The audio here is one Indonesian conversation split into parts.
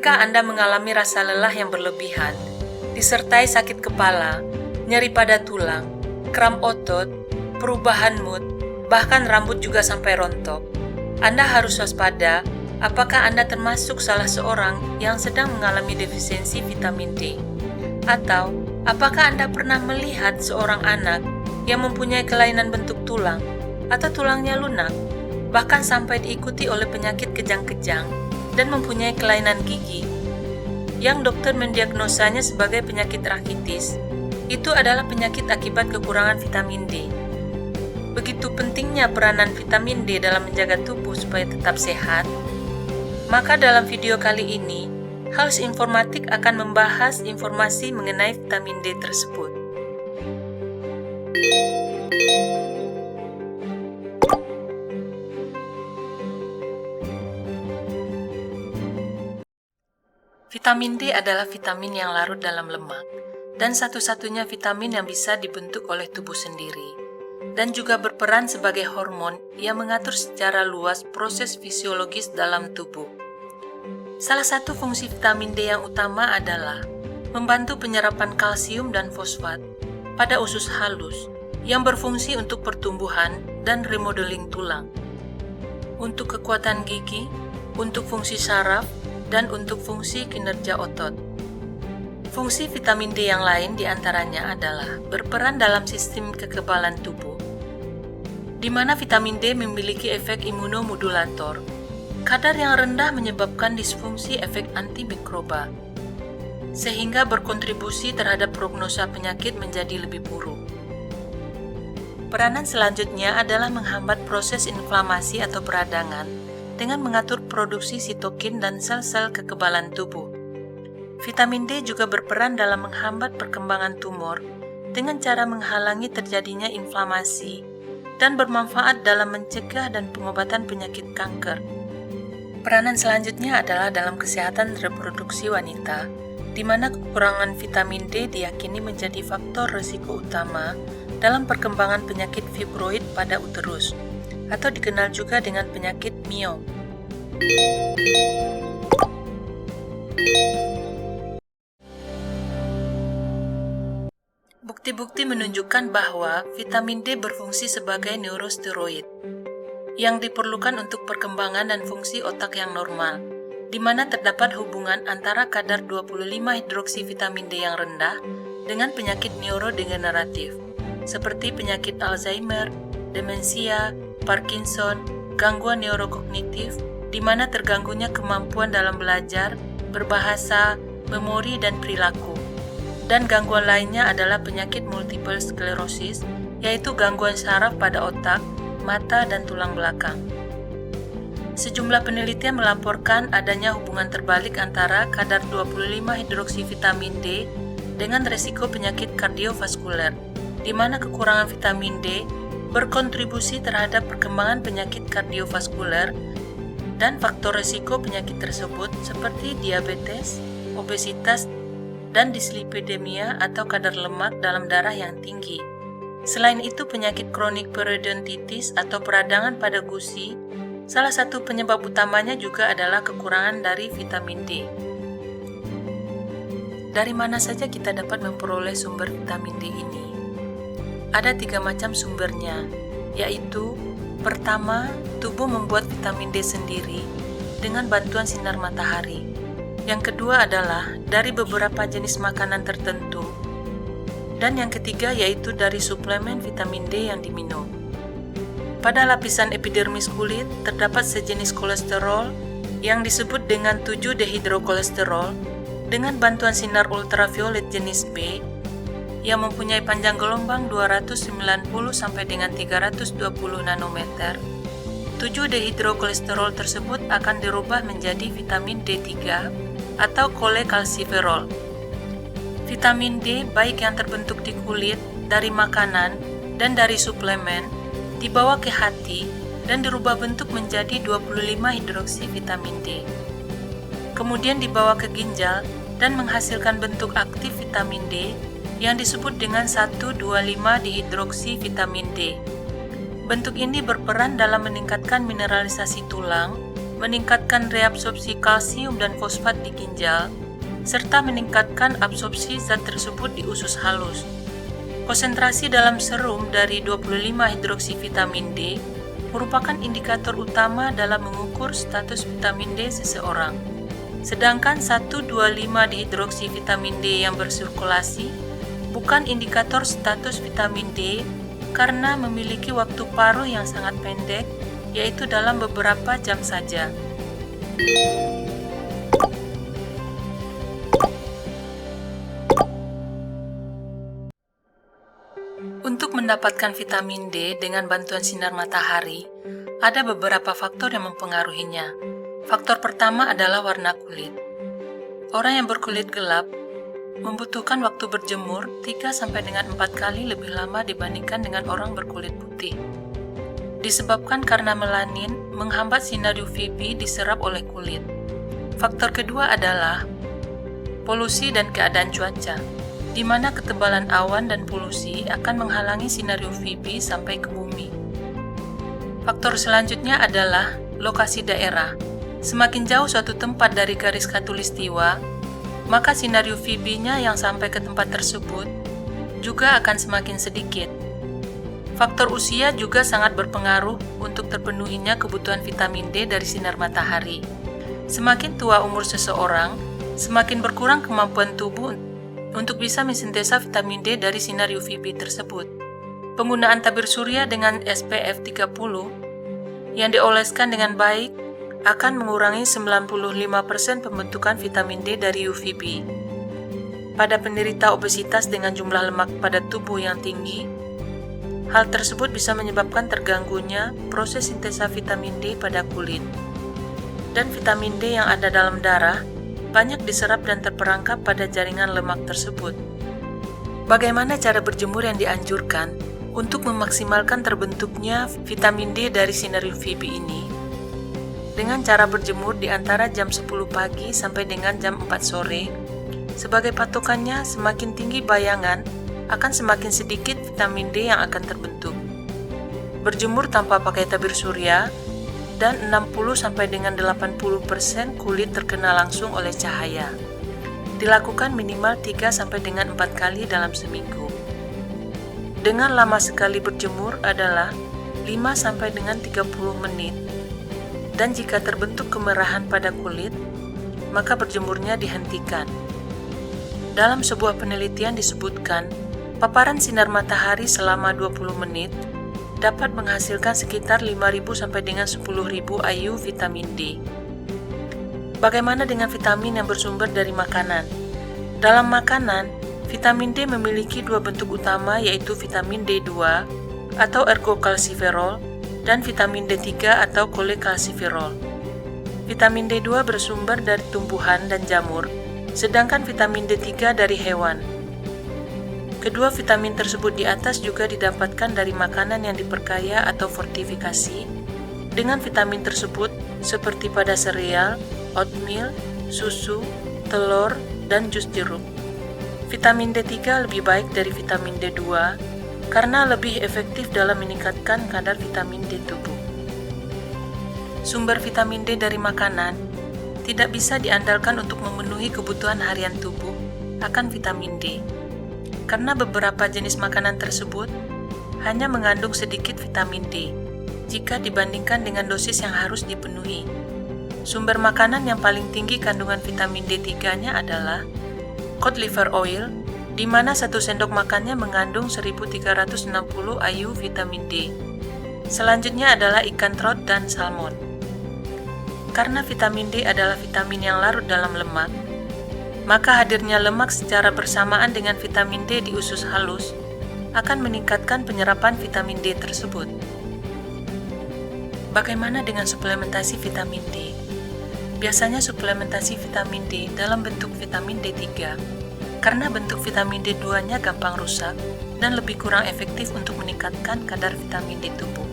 Jika Anda mengalami rasa lelah yang berlebihan, disertai sakit kepala, nyeri pada tulang, kram otot, perubahan mood, bahkan rambut juga sampai rontok, Anda harus waspada apakah Anda termasuk salah seorang yang sedang mengalami defisiensi vitamin D. Atau, apakah Anda pernah melihat seorang anak yang mempunyai kelainan bentuk tulang atau tulangnya lunak, bahkan sampai diikuti oleh penyakit kejang-kejang dan mempunyai kelainan gigi, yang dokter mendiagnosanya sebagai penyakit rakitis. Itu adalah penyakit akibat kekurangan vitamin D. Begitu pentingnya peranan vitamin D dalam menjaga tubuh supaya tetap sehat, maka dalam video kali ini, Hals Informatik akan membahas informasi mengenai vitamin D tersebut. Vitamin D adalah vitamin yang larut dalam lemak, dan satu-satunya vitamin yang bisa dibentuk oleh tubuh sendiri, dan juga berperan sebagai hormon yang mengatur secara luas proses fisiologis dalam tubuh. Salah satu fungsi vitamin D yang utama adalah membantu penyerapan kalsium dan fosfat pada usus halus yang berfungsi untuk pertumbuhan dan remodeling tulang, untuk kekuatan gigi, untuk fungsi saraf, dan untuk fungsi kinerja otot. Fungsi vitamin D yang lain diantaranya adalah berperan dalam sistem kekebalan tubuh, di mana vitamin D memiliki efek imunomodulator. Kadar yang rendah menyebabkan disfungsi efek antimikroba, sehingga berkontribusi terhadap prognosa penyakit menjadi lebih buruk. Peranan selanjutnya adalah menghambat proses inflamasi atau peradangan dengan mengatur produksi sitokin dan sel-sel kekebalan tubuh. Vitamin D juga berperan dalam menghambat perkembangan tumor dengan cara menghalangi terjadinya inflamasi dan bermanfaat dalam mencegah dan pengobatan penyakit kanker. Peranan selanjutnya adalah dalam kesehatan reproduksi wanita, di mana kekurangan vitamin D diyakini menjadi faktor risiko utama dalam perkembangan penyakit fibroid pada uterus, atau dikenal juga dengan penyakit miom. Bukti-bukti menunjukkan bahwa vitamin D berfungsi sebagai neurosteroid yang diperlukan untuk perkembangan dan fungsi otak yang normal, di mana terdapat hubungan antara kadar 25-hidroksi vitamin D yang rendah dengan penyakit neurodegeneratif, seperti penyakit Alzheimer, demensia, Parkinson, gangguan neurokognitif, di mana terganggunya kemampuan dalam belajar, berbahasa, memori, dan perilaku. Dan gangguan lainnya adalah penyakit multiple sclerosis, yaitu gangguan saraf pada otak, mata, dan tulang belakang. Sejumlah penelitian melaporkan adanya hubungan terbalik antara kadar 25-hidroksi vitamin D dengan resiko penyakit kardiovaskuler, di mana kekurangan vitamin D berkontribusi terhadap perkembangan penyakit kardiovaskuler dan faktor resiko penyakit tersebut seperti diabetes, obesitas, dan dislipidemia atau kadar lemak dalam darah yang tinggi. Selain itu, penyakit kronik periodontitis atau peradangan pada gusi, salah satu penyebab utamanya juga adalah kekurangan dari vitamin D. Dari mana saja kita dapat memperoleh sumber vitamin D ini? Ada 3 macam sumbernya, yaitu pertama, tubuh membuat vitamin D sendiri dengan bantuan sinar matahari. Yang kedua adalah dari beberapa jenis makanan tertentu. Dan yang ketiga yaitu dari suplemen vitamin D yang diminum. Pada lapisan epidermis kulit terdapat sejenis kolesterol yang disebut dengan 7-dehidrokolesterol dengan bantuan sinar ultraviolet jenis B yang mempunyai panjang gelombang 290 sampai dengan 320 nanometer. 7-dehidrokolesterol tersebut akan dirubah menjadi vitamin D3 atau kolekalsiferol. Vitamin D baik yang terbentuk di kulit, dari makanan, dan dari suplemen dibawa ke hati dan dirubah bentuk menjadi 25 hidroksi vitamin D. Kemudian dibawa ke ginjal dan menghasilkan bentuk aktif vitamin D yang disebut dengan 1,25 dihidroksi vitamin D. Bentuk ini berperan dalam meningkatkan mineralisasi tulang meningkatkan reabsorpsi kalsium dan fosfat di ginjal, serta meningkatkan absorpsi zat tersebut di usus halus. Konsentrasi dalam serum dari 25 hidroksi vitamin D merupakan indikator utama dalam mengukur status vitamin D seseorang. Sedangkan 125 dihidroksi vitamin D yang bersirkulasi bukan indikator status vitamin D karena memiliki waktu paruh yang sangat pendek, yaitu dalam beberapa jam saja. Untuk mendapatkan vitamin D dengan bantuan sinar matahari, ada beberapa faktor yang mempengaruhinya. Faktor pertama adalah warna kulit. Orang yang berkulit gelap membutuhkan waktu berjemur 3-4 kali lebih lama dibandingkan dengan orang berkulit putih. Disebabkan karena melanin menghambat sinar UVB diserap oleh kulit. Faktor kedua adalah polusi dan keadaan cuaca, di mana ketebalan awan dan polusi akan menghalangi sinar UVB sampai ke bumi. Faktor selanjutnya adalah lokasi daerah. Semakin jauh suatu tempat dari garis khatulistiwa, maka sinar UVB-nya yang sampai ke tempat tersebut juga akan semakin sedikit. Faktor usia juga sangat berpengaruh untuk terpenuhinya kebutuhan vitamin D dari sinar matahari. Semakin tua umur seseorang, semakin berkurang kemampuan tubuh untuk bisa mensintesa vitamin D dari sinar UVB tersebut. Penggunaan tabir surya dengan SPF 30 yang dioleskan dengan baik akan mengurangi 95% pembentukan vitamin D dari UVB. Pada penderita obesitas dengan jumlah lemak pada tubuh yang tinggi, hal tersebut bisa menyebabkan terganggunya proses sintesa vitamin D pada kulit. Dan vitamin D yang ada dalam darah banyak diserap dan terperangkap pada jaringan lemak tersebut. Bagaimana cara berjemur yang dianjurkan untuk memaksimalkan terbentuknya vitamin D dari sinar UVB ini? Dengan cara berjemur di antara jam 10 pagi sampai dengan jam 4 sore. Sebagai patokannya, semakin tinggi bayangan, akan semakin sedikit vitamin D yang akan terbentuk. Berjemur tanpa pakai tabir surya, dan 60 sampai dengan 80% kulit terkena langsung oleh cahaya. Dilakukan minimal 3 sampai dengan 4 kali dalam seminggu. Dengan lama sekali berjemur adalah 5 sampai dengan 30 menit. Dan jika terbentuk kemerahan pada kulit, maka berjemurnya dihentikan. Dalam sebuah penelitian disebutkan, paparan sinar matahari selama 20 menit dapat menghasilkan sekitar 5.000 sampai dengan 10.000 IU vitamin D. Bagaimana dengan vitamin yang bersumber dari makanan? Dalam makanan, vitamin D memiliki dua bentuk utama, yaitu vitamin D2 atau ergokalsiferol dan vitamin D3 atau kolekalsiferol. Vitamin D2 bersumber dari tumbuhan dan jamur, sedangkan vitamin D3 dari hewan. Kedua vitamin tersebut di atas juga didapatkan dari makanan yang diperkaya atau fortifikasi dengan vitamin tersebut seperti pada sereal, oatmeal, susu, telur, dan jus jeruk. Vitamin D3 lebih baik dari vitamin D2 karena lebih efektif dalam meningkatkan kadar vitamin D tubuh. Sumber vitamin D dari makanan tidak bisa diandalkan untuk memenuhi kebutuhan harian tubuh akan vitamin D, karena beberapa jenis makanan tersebut hanya mengandung sedikit vitamin D jika dibandingkan dengan dosis yang harus dipenuhi. Sumber makanan yang paling tinggi kandungan vitamin D3-nya adalah cod liver oil, di mana 1 sendok makannya mengandung 1360 IU vitamin D. Selanjutnya adalah ikan trout dan salmon. Karena vitamin D adalah vitamin yang larut dalam lemak, maka hadirnya lemak secara bersamaan dengan vitamin D di usus halus akan meningkatkan penyerapan vitamin D tersebut. Bagaimana dengan suplementasi vitamin D? Biasanya suplementasi vitamin D dalam bentuk vitamin D3, karena bentuk vitamin D2-nya gampang rusak dan lebih kurang efektif untuk meningkatkan kadar vitamin D tubuh.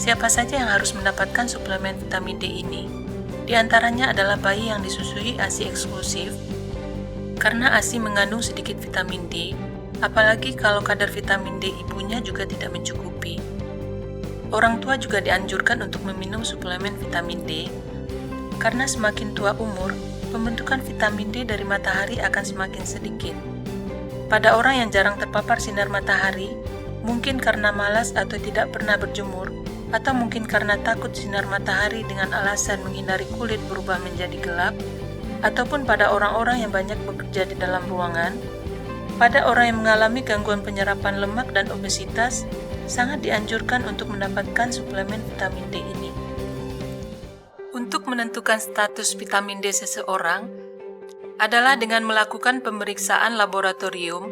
Siapa saja yang harus mendapatkan suplemen vitamin D ini? Di antaranya adalah bayi yang disusui ASI eksklusif, karena ASI mengandung sedikit vitamin D, apalagi kalau kadar vitamin D ibunya juga tidak mencukupi. orang tua juga dianjurkan untuk meminum suplemen vitamin D, karena semakin tua umur, pembentukan vitamin D dari matahari akan semakin sedikit. Pada orang yang jarang terpapar sinar matahari, mungkin karena malas atau tidak pernah berjemur, atau mungkin karena takut sinar matahari dengan alasan menghindari kulit berubah menjadi gelap, ataupun pada orang-orang yang banyak bekerja di dalam ruangan, pada orang yang mengalami gangguan penyerapan lemak dan obesitas, sangat dianjurkan untuk mendapatkan suplemen vitamin D ini. Untuk menentukan status vitamin D seseorang adalah dengan melakukan pemeriksaan laboratorium,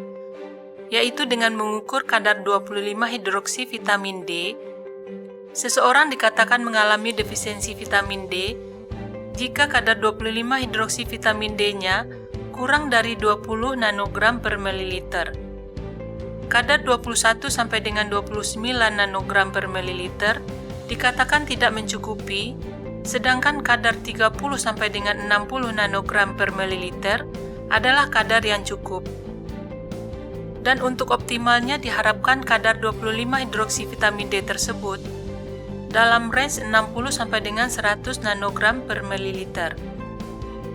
yaitu dengan mengukur kadar 25 hidroksi vitamin D. Seseorang dikatakan mengalami defisiensi vitamin D jika kadar 25 hidroksi vitamin D-nya kurang dari 20 nanogram per mililiter. Kadar 21 sampai dengan 29 nanogram per mililiter dikatakan tidak mencukupi, sedangkan kadar 30 sampai dengan 60 nanogram per mililiter adalah kadar yang cukup. Dan untuk optimalnya diharapkan kadar 25 hidroksi vitamin D tersebut dalam range 60 sampai dengan 100 nanogram per mililiter.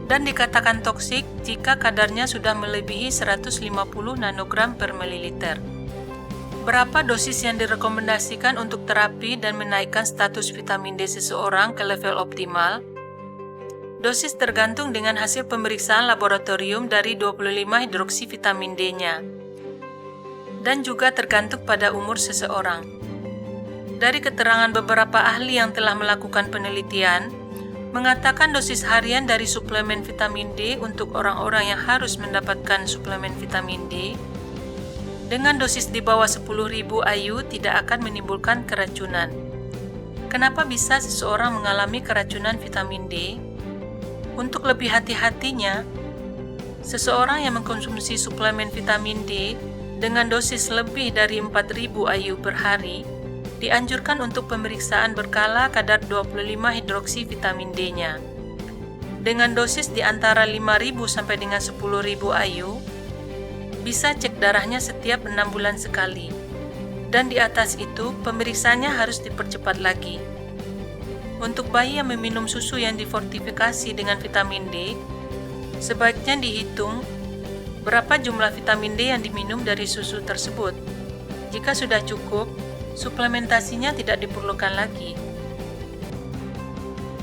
Dan dikatakan toksik jika kadarnya sudah melebihi 150 nanogram per mililiter. Berapa dosis yang direkomendasikan untuk terapi dan menaikkan status vitamin D seseorang ke level optimal? Dosis tergantung dengan hasil pemeriksaan laboratorium dari 25 hidroksi vitamin D-nya. Dan juga tergantung pada umur seseorang. Dari keterangan beberapa ahli yang telah melakukan penelitian, mengatakan dosis harian dari suplemen vitamin D untuk orang-orang yang harus mendapatkan suplemen vitamin D dengan dosis di bawah 10.000 IU tidak akan menimbulkan keracunan. Kenapa bisa seseorang mengalami keracunan vitamin D? Untuk lebih hati-hatinya, seseorang yang mengkonsumsi suplemen vitamin D dengan dosis lebih dari 4.000 IU per hari dianjurkan untuk pemeriksaan berkala kadar 25 hidroksi vitamin D-nya. Dengan dosis di antara 5.000 sampai dengan 10.000 IU, bisa cek darahnya setiap 6 bulan sekali. Dan di atas itu, pemeriksaannya harus dipercepat lagi. Untuk bayi yang meminum susu yang difortifikasi dengan vitamin D, sebaiknya dihitung berapa jumlah vitamin D yang diminum dari susu tersebut. Jika sudah cukup, suplementasinya tidak diperlukan lagi.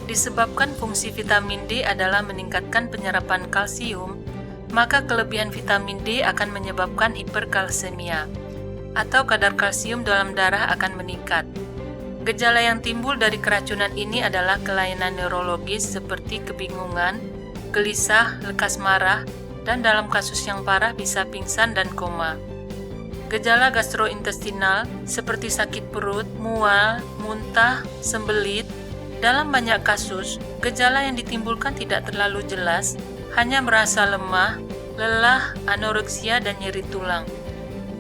Disebabkan fungsi vitamin D adalah meningkatkan penyerapan kalsium, maka kelebihan vitamin D akan menyebabkan hiperkalsemia, atau kadar kalsium dalam darah akan meningkat. Gejala yang timbul dari keracunan ini adalah kelainan neurologis seperti kebingungan, gelisah, lekas marah, dan dalam kasus yang parah bisa pingsan dan koma. Gejala gastrointestinal seperti sakit perut, mual, muntah, sembelit. Dalam banyak kasus, gejala yang ditimbulkan tidak terlalu jelas, hanya merasa lemah, lelah, anoreksia, dan nyeri tulang.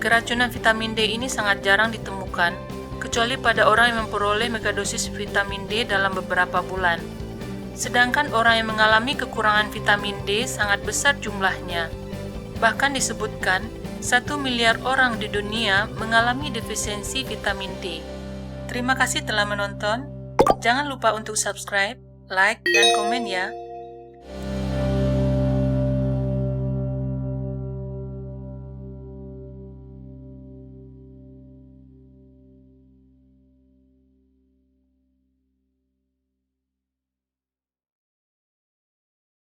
Keracunan vitamin D ini sangat jarang ditemukan, kecuali pada orang yang memperoleh megadosis vitamin D dalam beberapa bulan. Sedangkan orang yang mengalami kekurangan vitamin D sangat besar jumlahnya. Bahkan disebutkan, 1 miliar orang di dunia mengalami defisiensi vitamin D. Terima kasih telah menonton. Jangan lupa untuk subscribe, like, dan komen ya.